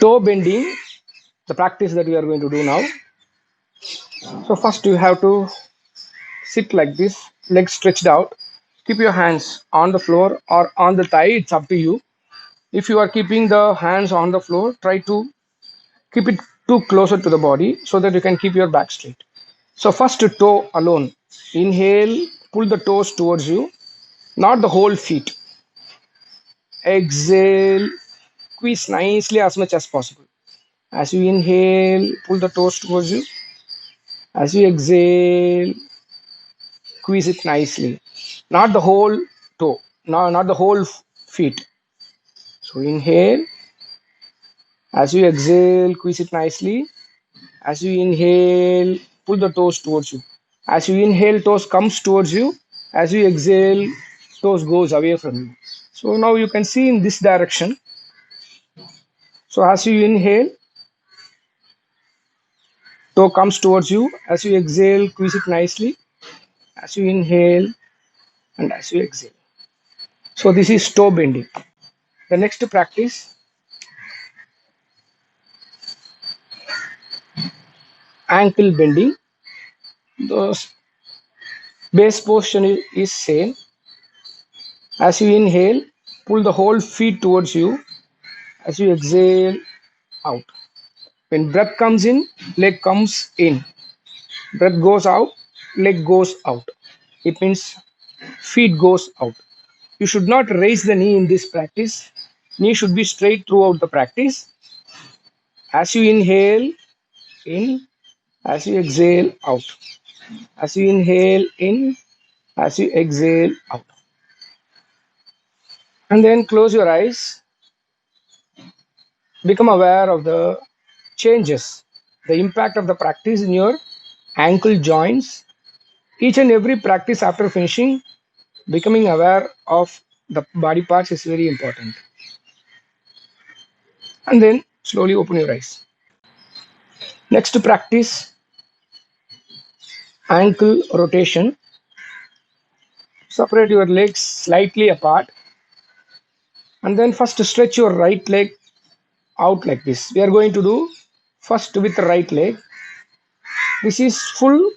toe bending, the practice that we are going to do now. So first you have to sit like this, legs stretched out. Keep your hands on the floor or on the thigh, it's up to you. If you are keeping the hands on the floor, try to keep it too closer to the body so that you can keep your back straight. So first toe alone, inhale, pull the toes towards you, not the whole feet. Exhale, squeeze nicely as much as possible. As you inhale, pull the toes towards you. As you exhale, squeeze it nicely. Not the whole toe, no, not the whole feet. So inhale. As you exhale, squeeze it nicely. As you inhale, pull the toes towards you. As you inhale, toes comes towards you. As you exhale, toes goes away from you. So now you can see in this direction. So as you inhale, toe comes towards you. As you exhale, squeeze it nicely. As you inhale and as you exhale. So this is toe bending. The next practice, ankle bending. The base position is same. As you inhale, pull the whole feet towards you. As you exhale, out. When breath comes in, leg comes in. Breath goes out, leg goes out. It means feet goes out. You should not raise the knee in this practice. Knee should be straight throughout the practice. As you inhale, in. As you exhale, out. As you inhale, in. As you exhale, out. And then close your eyes. Become aware of the changes, the impact of the practice in your ankle joints. Each and every practice after finishing, becoming aware of the body parts is very important. And then slowly open your eyes. Next practice, ankle rotation. Separate your legs slightly apart. And then first stretch your right leg out like this. We are going to do first with the right leg. This is full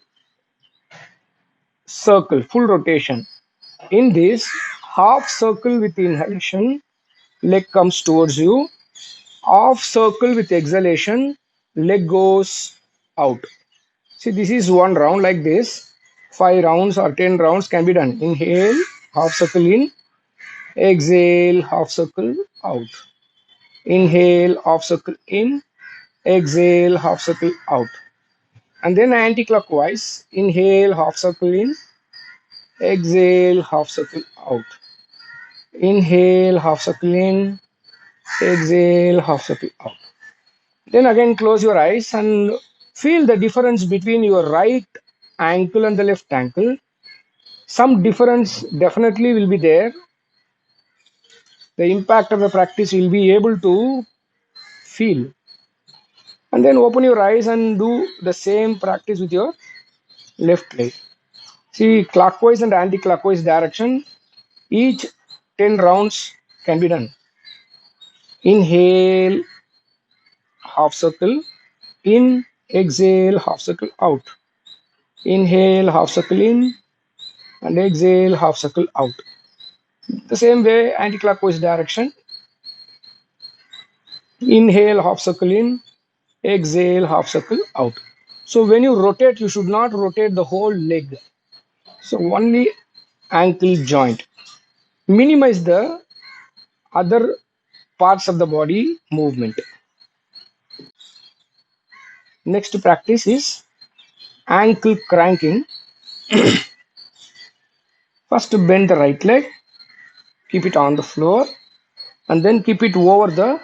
circle, full rotation. In this half circle with inhalation, leg comes towards you. Half circle with exhalation, leg goes out. See, this is one round like this. 5 rounds or 10 rounds can be done. Inhale, half circle in. Exhale, half circle out. Inhale, half circle in. Exhale, half circle out. And then anti-clockwise. Inhale, half circle in. Exhale, half circle out. Inhale, half circle in. Exhale, half circle out. Then again close your eyes and feel the difference between your right ankle and the left ankle. Some difference definitely will be there. The impact of the practice will be able to feel. And then open your eyes and do the same practice with your left leg. See, clockwise and anti-clockwise direction, each 10 rounds can be done. Inhale, half circle in. Exhale, half circle out. Inhale, half circle in, and exhale, half circle out. The same way, anti-clockwise direction. Inhale, half circle in. Exhale, half circle out. So when you rotate, you should not rotate the whole leg. So only ankle joint. Minimize the other parts of the body movement. Next practice is ankle cranking. First bend the right leg, keep it on the floor, and then keep it over the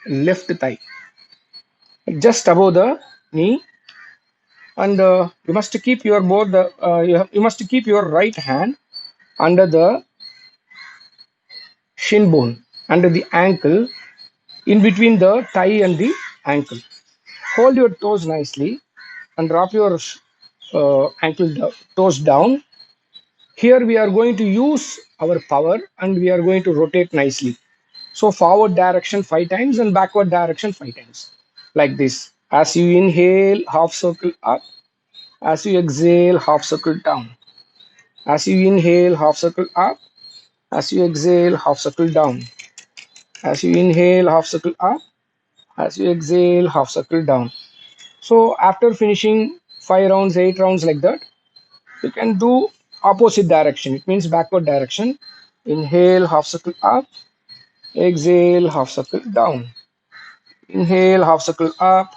left thigh, just above the knee. And you must keep your you must keep your right hand under the shin bone, under the ankle, in between the thigh and the ankle. Hold your toes nicely and drop your toes down. Here we are going to use our power and we are going to rotate nicely. So forward direction 5 times and backward direction 5 times, like this. As you inhale, half circle up. As you exhale, half circle down. As you inhale, half circle up. As you exhale, half circle down. As you inhale, half circle up. As you exhale, half circle down. So after finishing 5 rounds, 8 rounds like that, you can do opposite direction. It means backward direction. Inhale, half circle up. Exhale, half circle down. Inhale, half circle up.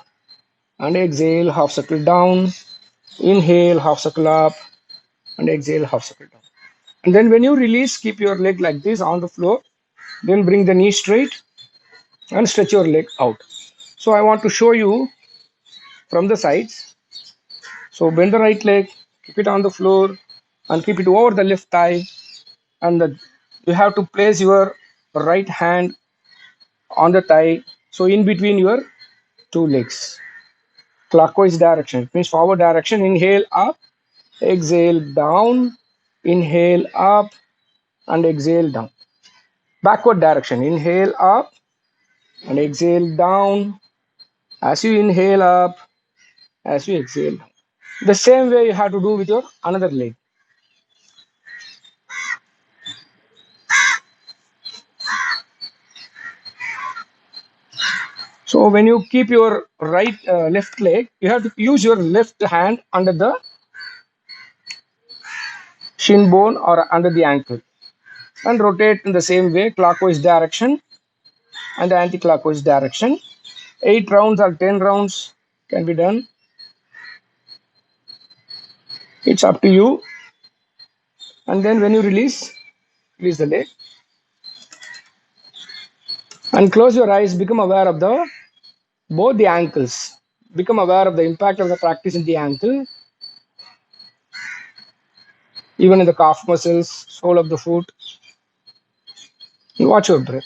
And exhale, half circle down. Inhale, half circle up. And exhale, half circle down. And then when you release, keep your leg like this on the floor. Then bring the knee straight and stretch your leg out. So I want to show you from the sides. So bend the right leg, keep it on the floor, and keep it over the left thigh. And you have to place your right hand on the thigh, so in between your two legs. Clockwise direction, it means forward direction. Inhale up, exhale down. Inhale up and exhale down. Backward direction, inhale up and exhale down. As you inhale up, as you exhale down. The same way you have to do with your another leg. So when you keep your left leg, you have to use your left hand under the shin bone or under the ankle and rotate in the same way, clockwise direction and anti-clockwise direction. 8 rounds or 10 rounds can be done. It's up to you. And then when you release the leg and close your eyes. Become aware of the both the ankles. Become aware of the impact of the practice in the ankle, even in the calf muscles, sole of the foot. And watch your breath.